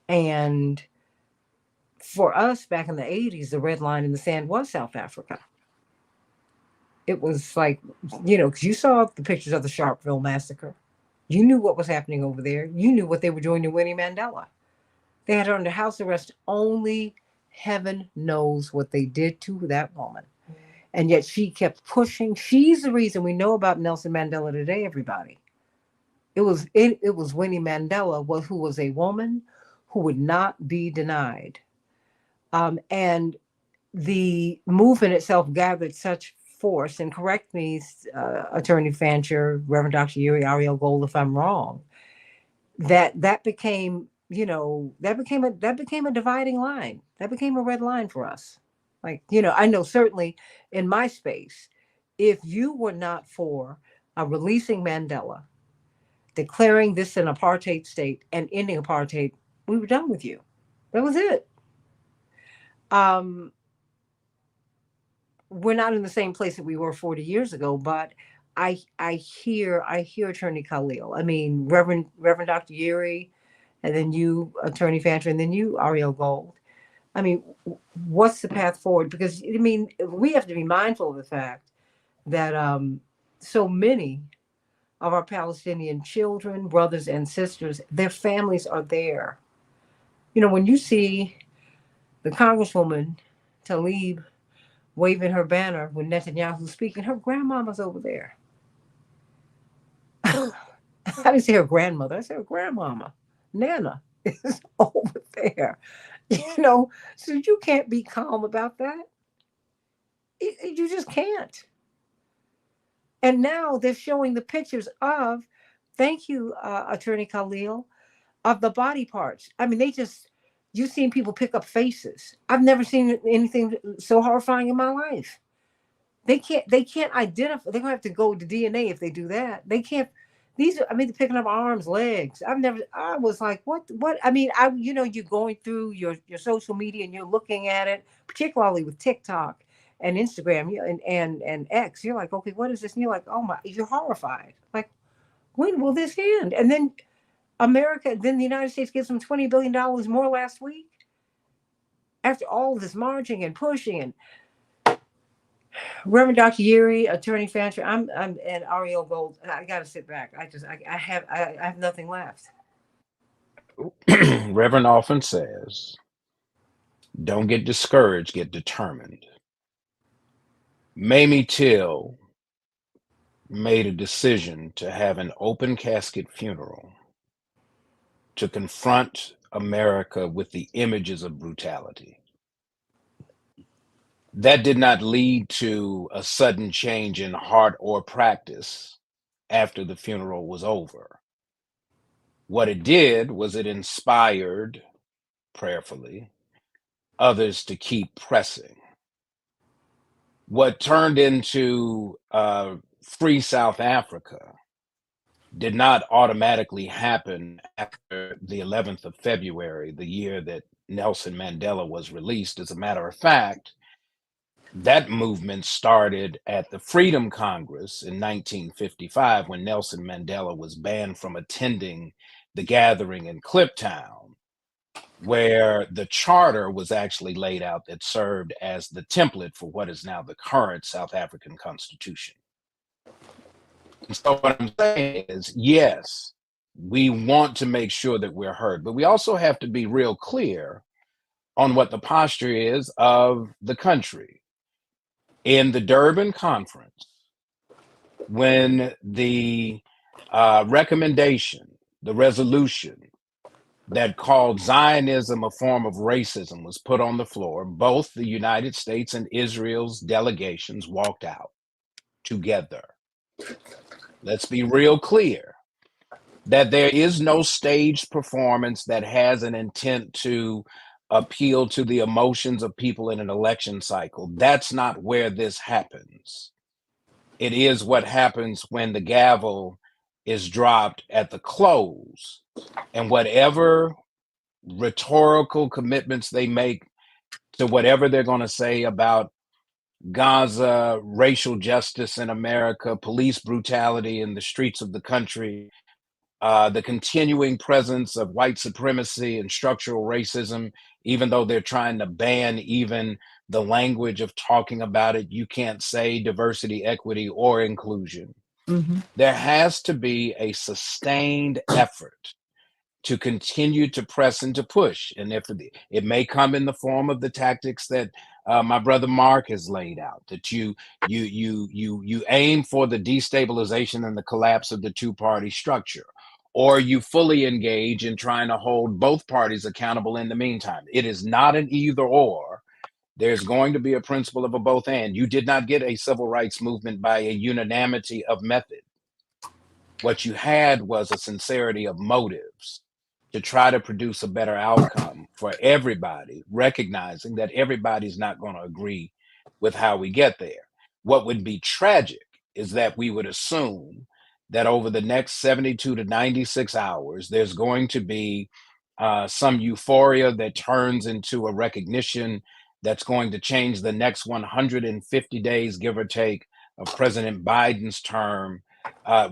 And for us back in the 80s, the red line in the sand was South Africa. It was like, because you saw the pictures of the Sharpeville massacre. You knew what was happening over there. You knew what they were doing to Winnie Mandela. They had her under house arrest. Only heaven knows what they did to that woman. And yet she kept pushing. She's the reason we know about Nelson Mandela today, everybody. It was Winnie Mandela, who was a woman who would not be denied. And the movement itself gathered such force, and correct me, Attorney Fancher, Reverend Dr. Yuri, Ariel Gold, if I'm wrong, that became a dividing line. That became a red line for us. Like, I know certainly in my space, if you were not for releasing Mandela, declaring this an apartheid state and ending apartheid, we were done with you. That was it. We're not in the same place that we were 40 years ago, but I hear Attorney Khalil. I mean, Reverend Dr. Yuri, and then you, Attorney Fancher, and then you, Ariel Gold. I mean, what's the path forward? Because, I mean, we have to be mindful of the fact that so many of our Palestinian children, brothers and sisters, their families are there. When you see the Congresswoman Tlaib waving her banner when Netanyahu's speaking, her grandmama's over there. I didn't say her grandmother, I said her grandmama, Nana. is over there. So you can't be calm about that. You just can't. And now they're showing the pictures of, thank you, Attorney Khalil, of the body parts. I mean, you've seen people pick up faces. I've never seen anything so horrifying in my life. They can't identify. They're gonna have to go to DNA if they do that. They can't. I mean, they're picking up arms, legs. I was like, what? I mean, you're going through your social media and you're looking at it, particularly with TikTok and Instagram, and X. You're like, okay, what is this? And you're like, oh my, you're horrified. Like, when will this end? And then then the United States gives them $20 billion more last week after all this marching and pushing. And Reverend Dr. Yeri, Attorney Fancher, I'm and Ariel Gold. I got to sit back. I have nothing left. Reverend often says, don't get discouraged, get determined. Mamie Till made a decision to have an open casket funeral to confront America with the images of brutality. That did not lead to a sudden change in heart or practice after the funeral was over. What it did was it inspired, prayerfully, others to keep pressing. What turned into Free South Africa did not automatically happen after the 11th of February, the year that Nelson Mandela was released. As a matter of fact, that movement started at the Freedom Congress in 1955 when Nelson Mandela was banned from attending the gathering in Kliptown, where the charter was actually laid out that served as the template for what is now the current South African Constitution. And so what I'm saying is, yes, we want to make sure that we're heard, but we also have to be real clear on what the posture is of the country. In the Durban Conference, when the recommendation, the resolution that called Zionism a form of racism was put on the floor, both the United States and Israel's delegations walked out together. Let's be real clear that there is no staged performance that has an intent to appeal to the emotions of people in an election cycle. That's not where this happens. It is what happens when the gavel is dropped at the close, and whatever rhetorical commitments they make to whatever they're going to say about Gaza, racial justice in America, police brutality in the streets of the country, the continuing presence of white supremacy and structural racism, even though they're trying to ban even the language of talking about it. You can't say diversity, equity, or inclusion. Mm-hmm. There has to be a sustained effort to continue to press and to push. And if it may come in the form of the tactics that my brother Mark has laid out, that you aim for the destabilization and the collapse of the two-party structure, or you fully engage in trying to hold both parties accountable in the meantime. It is not an either or. There's going to be a principle of a both and. You did not get a civil rights movement by a unanimity of method. What you had was a sincerity of motives to try to produce a better outcome for everybody, recognizing that everybody's not going to agree with how we get there. What would be tragic is that we would assume that over the next 72 to 96 hours, there's going to be some euphoria that turns into a recognition that's going to change the next 150 days, give or take, of President Biden's term.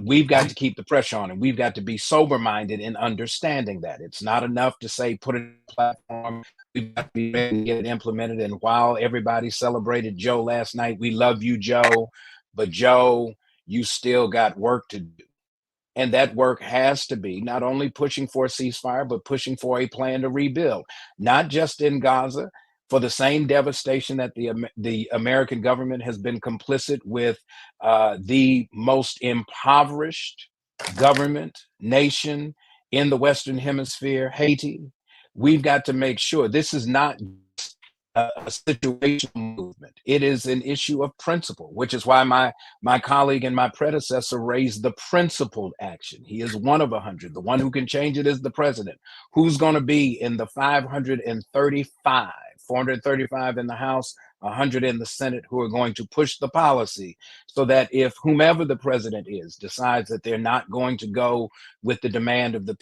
We've got to keep the pressure on, and we've got to be sober-minded in understanding that it's not enough to say put it on a platform. We've got to be ready to get it implemented. And while everybody celebrated Joe last night, we love you, Joe, but Joe, you still got work to do. And that work has to be not only pushing for a ceasefire, but pushing for a plan to rebuild, not just in Gaza, for the same devastation that the American government has been complicit with, the most impoverished government, nation in the Western Hemisphere, Haiti. We've got to make sure this is not a situational movement. It is an issue of principle, which is why my colleague and my predecessor raised the principled action. He is one of 100. The one who can change it is the president. Who's going to be in the 535, 435 in the House, 100 in the Senate, who are going to push the policy so that if whomever the president is decides that they're not going to go with the demand of the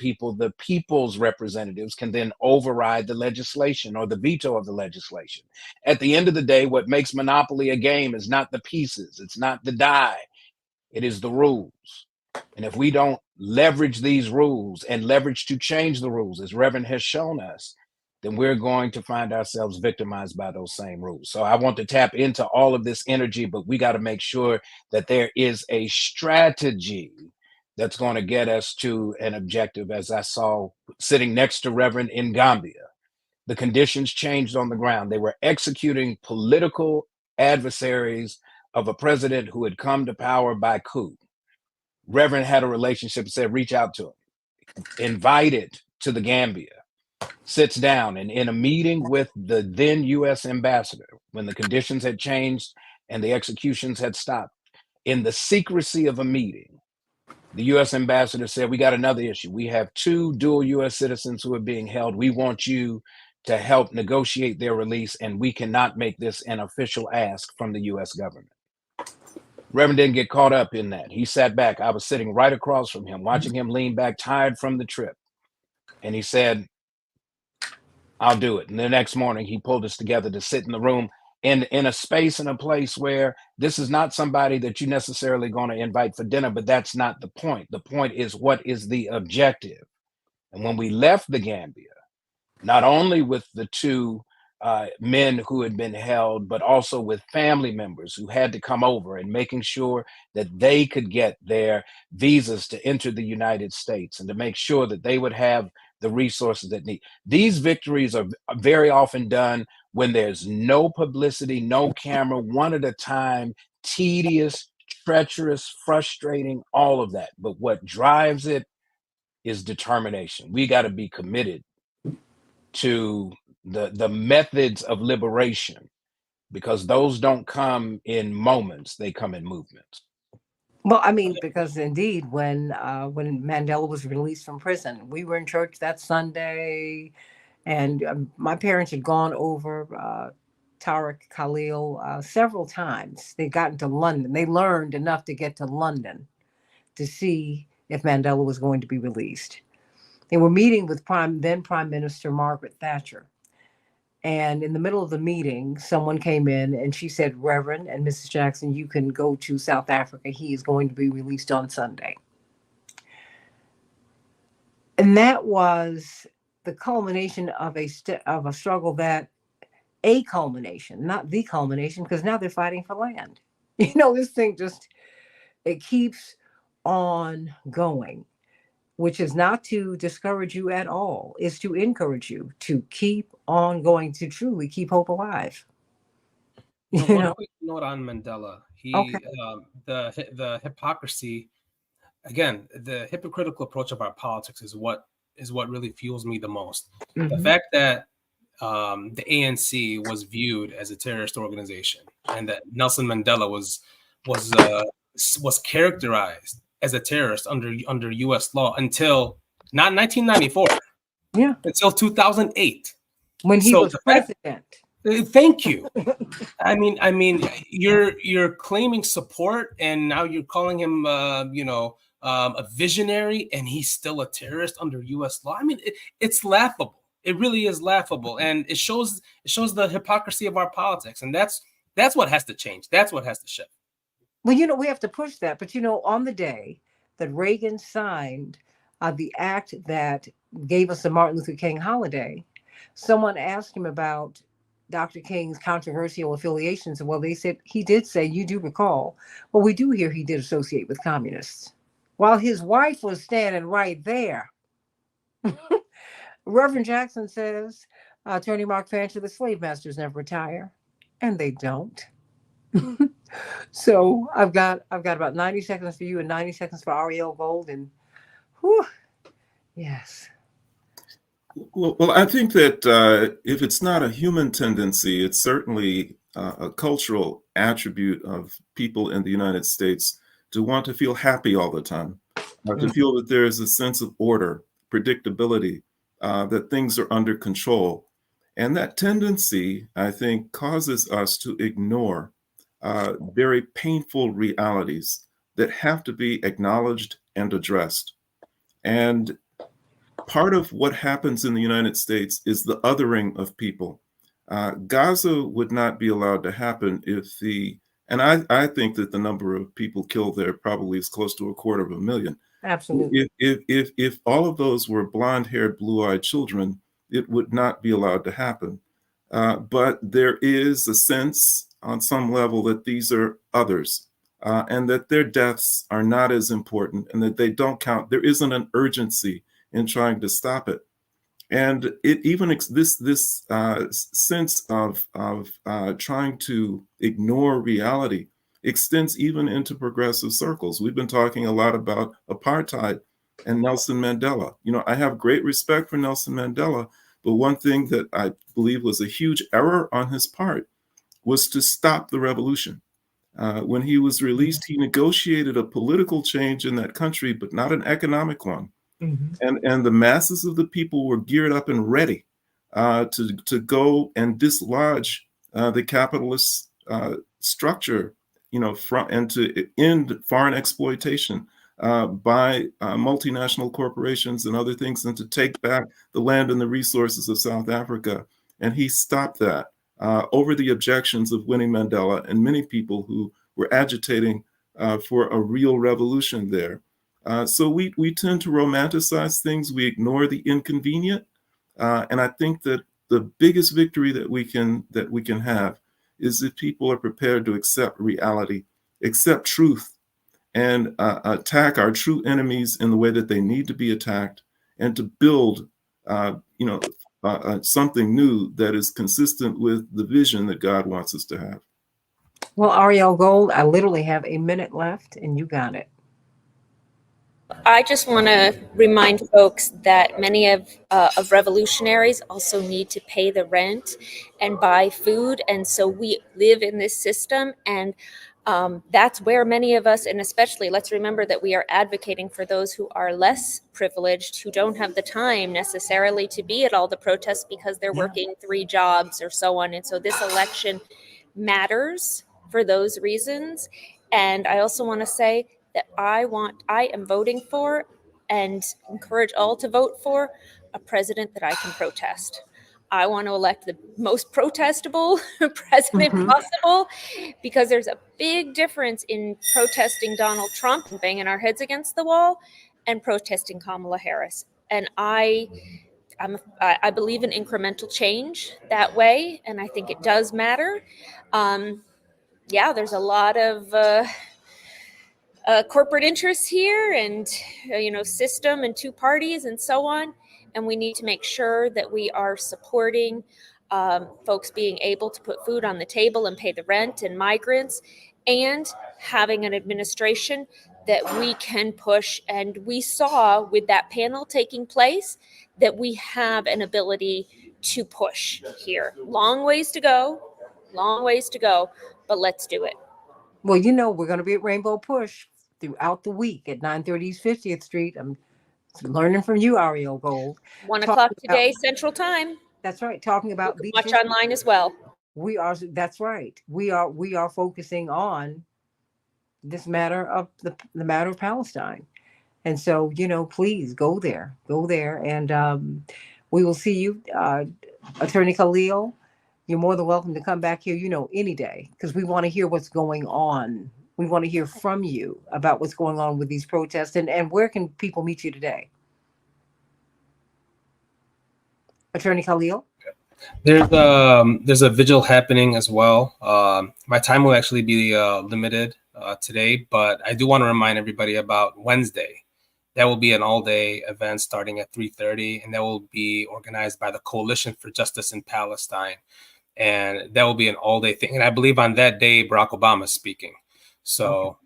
people's representatives can then override the legislation or the veto of the legislation. At the end of the day, what makes Monopoly a game is not the pieces, it's not the die, it is the rules. And if we don't leverage these rules and leverage to change the rules, as Reverend has shown us, then we're going to find ourselves victimized by those same rules. So I want to tap into all of this energy, but we got to make sure that there is a strategy that's going to get us to an objective. As I saw sitting next to Reverend in Gambia, the conditions changed on the ground. They were executing political adversaries of a president who had come to power by coup. Reverend had a relationship and said, reach out to him, invited to the Gambia, sits down, and in a meeting with the then U.S. ambassador, when the conditions had changed and the executions had stopped, in the secrecy of a meeting, the U.S. ambassador said, we got another issue. We have 2 dual U.S. citizens who are being held. We want you to help negotiate their release, and we cannot make this an official ask from the U.S. government. Reverend didn't get caught up in that. He sat back. I was sitting right across from him, watching him lean back, tired from the trip. And he said, I'll do it. And the next morning, he pulled us together to sit in the room in a space and a place where this is not somebody that you necessarily going to invite for dinner, but that's not the point. The point is, what is the objective? And when we left the Gambia, not only with the 2 men who had been held, but also with family members who had to come over and making sure that they could get their visas to enter the United States and to make sure that they would have the resources that need. These victories are very often done when there's no publicity, no camera, one at a time, tedious, treacherous, frustrating, all of that. But what drives it is determination. We got to be committed to the methods of liberation, because those don't come in moments, they come in movements. Well, I mean, because indeed, when Mandela was released from prison, we were in church that Sunday, and my parents had gone over Tariq Khalil several times. They got into London. They learned enough to get to London to see if Mandela was going to be released. They were meeting with then Prime Minister Margaret Thatcher. And in the middle of the meeting, someone came in and she said, Reverend and Mrs. Jackson, you can go to South Africa. He is going to be released on Sunday. And that was the culmination of a struggle a culmination, not the culmination, because now they're fighting for land. This thing it keeps on going, which is not to discourage you at all, is to encourage you to keep on going, to truly keep hope alive. One quick note on Mandela. Okay. The hypocrisy, again, the hypocritical approach of our politics is what really fuels me the most. Mm-hmm. The fact that the ANC was viewed as a terrorist organization, and that Nelson Mandela was characterized as a terrorist under U.S. law until not 1994, until 2008, when he was president. Thank you. I mean, you're claiming support, and now you're calling him, a visionary, and he's still a terrorist under U.S. law. I mean, it's laughable. It really is laughable, and it shows the hypocrisy of our politics, and that's what has to change. That's what has to shift. Well, we have to push that. But, on the day that Reagan signed the act that gave us the Martin Luther King holiday, someone asked him about Dr. King's controversial affiliations. Well, they said, he did say, you do recall, well, we do hear he did associate with communists. While his wife was standing right there. Reverend Jackson says, Attorney Mark Fancher, the slave masters never retire. And they don't. So I've got about 90 seconds for you and 90 seconds for Ariel Gold. And Yes. Well, I think that if it's not a human tendency, it's certainly a cultural attribute of people in the United States to want to feel happy all the time, to feel that there is a sense of order, predictability, that things are under control. And that tendency, I think, causes us to ignore very painful realities that have to be acknowledged and addressed. And part of what happens in the United States is the othering of people. Gaza would not be allowed to happen if and I think that the number of people killed there probably is close to 250,000. Absolutely. If all of those were blonde-haired, blue-eyed children, it would not be allowed to happen. But there is a sense on some level that these are others, and that their deaths are not as important and that they don't count. There isn't an urgency in trying to stop it. And it even this sense of trying to ignore reality extends even into progressive circles. We've been talking a lot about apartheid and Nelson Mandela. You know, I have great respect for Nelson Mandela, but one thing that I believe was a huge error on his part was to stop the revolution. When he was released, he negotiated a political change in that country, but not an economic one. And the masses of the people were geared up and ready to go and dislodge the capitalist structure, you know, and to end foreign exploitation by multinational corporations and other things, and to take back the land and the resources of South Africa. And he stopped that over the objections of Winnie Mandela and many people who were agitating for a real revolution there. So we tend to romanticize things. We ignore the inconvenient, and I think that the biggest victory that we can have is if people are prepared to accept reality, accept truth, and attack our true enemies in the way that they need to be attacked, and to build, something new that is consistent with the vision that God wants us to have. Well, Ariel Gold, I literally have a minute left, and you got it. I just want to remind folks that many of revolutionaries also need to pay the rent and buy food, and so we live in this system, and that's where many of us, and especially let's remember that we are advocating for those who are less privileged, who don't have the time necessarily to be at all the protests because they're working 3 jobs or so on, and so this election matters for those reasons. And I also want to say that I am voting for and encourage all to vote for a president that I can protest. I want to elect the most protestable president possible, because there's a big difference in protesting Donald Trump and banging our heads against the wall and protesting Kamala Harris. And I believe in incremental change that way, and I think it does matter. There's a lot of corporate interests here, and system and 2 parties and so on, and we need to make sure that we are supporting folks being able to put food on the table and pay the rent, and migrants, and having an administration that we can push. And we saw with that panel taking place that we have an ability to push here. Long ways to go, but let's do it. Well, we're going to be at Rainbow Push throughout the week at 930 East 50th Street. I'm learning from you, Ariel Gold. 1 o'clock today, Central Time. That's right. Talking about you can watch online as well. That's right. We are focusing on this matter of the matter of Palestine. And so, please go there, and we will see you, Attorney Khalil. You're more than welcome to come back here, any day, because we want to hear what's going on. We want to hear from you about what's going on with these protests, and where can people meet you today? Attorney Khalil? There's a vigil happening as well. My time will actually be limited today, but I do want to remind everybody about Wednesday. That will be an all-day event starting at 3:30, and that will be organized by the Coalition for Justice in Palestine. And that will be an all-day thing. And I believe on that day, Barack Obama is speaking. So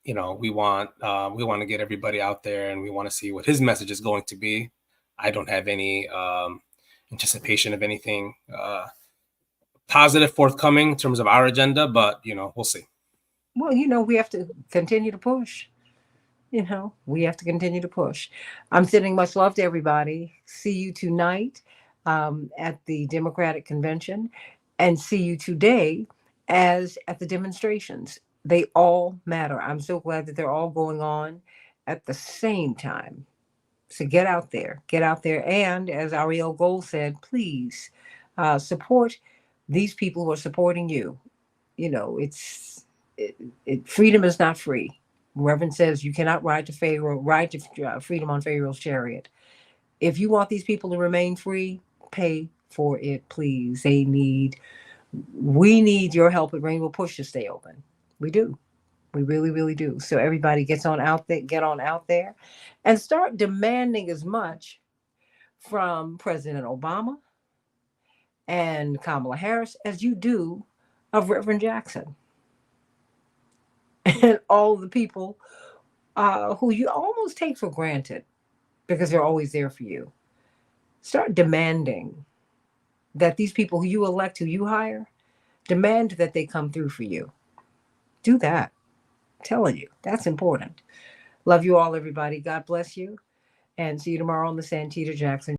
we want to get everybody out there, and we want to see what his message is going to be. I don't have any anticipation of anything positive forthcoming in terms of our agenda, but we'll see. Well, we have to continue to push. We have to continue to push. I'm sending much love to everybody. See you tonight at the Democratic Convention, and see you today as at the demonstrations. They all matter. I'm so glad that they're all going on at the same time. So get out there. And as Ariel Gold said, please support these people who are supporting you. Freedom is not free. Reverend says you cannot ride to freedom on Pharaoh's chariot. If you want these people to remain free, pay for it, please. We need your help at Rainbow Push to stay open. We do. We really, really do. So everybody get on out there and start demanding as much from President Obama and Kamala Harris as you do of Reverend Jackson and all the people who you almost take for granted because they're always there for you. Start demanding that these people who you elect, who you hire, demand that they come through for you. Do that. I'm telling you, that's important. Love you all, everybody. God bless you. And see you tomorrow on the Santita Jackson